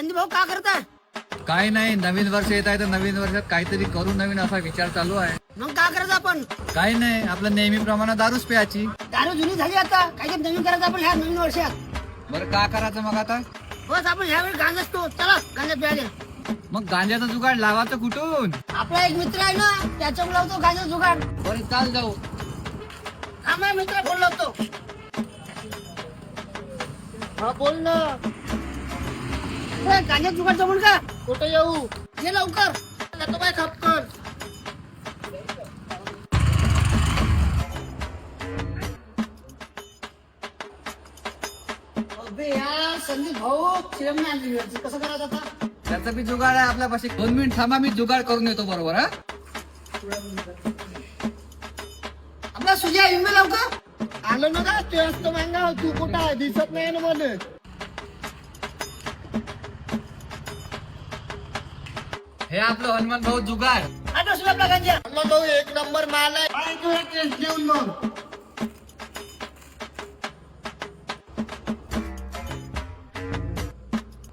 संदीप भाऊ का करताय? काय नाही, नवीन वर्ष येत आहे तर नवीन वर्षात काहीतरी करू नवीन असा विचार चालू आहे. मग का करायचं आपण? काही नाही, आपलं नेहमीप्रमाणे दारूच प्यायची. दारू जुनी झाली आता, काही नवीन करायचं आपण ह्या नवीन वर्षात. बरं का करायचं मग आता? बस आपण ह्यावेळी गांजा असतो, चला गांजा प्यायला. मग गांजाचा जुगाड लावायचं कुठून? आपला एक मित्र आहे ना, त्याच्याकडे लावतो गांजा जुगाड. बरं चाल जाऊ. हा माझ्या मित्र फोन लावतो. हा बोल ना. गांजा जुगाड जमून का? कुठे येऊ? ये लवकर. तो काय खपकर. अबे यार संदीप भाऊ चिरम नाही आणली वेळची. कसं करायचं आता? त्याचा बी जुगाड आहे आपल्यापाशी. 2 मिनिट थांबा, मी जुगाड करून येतो. बरोबर हा? आपला सुजय येऊन लवकर. आलो ना का? ते असतो मांगा. तू कुठं आहे? दिसत नाही ना मध्ये. हे आपलं हनुमान भाऊ जुगाड. आता सुद्धा आपला गांजा. हनुमान भाऊ एक नंबर माल आहे. काय तू एक टेस्ट घेऊन मग.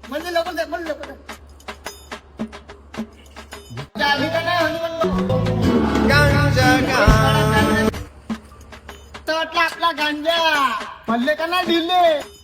म्हणजे लवकर जा, म्हणजे लवकर जा. झाली का नाही हनुमान भाऊ? तर वाटलं आपला गांजा पडले का नाही ढिले.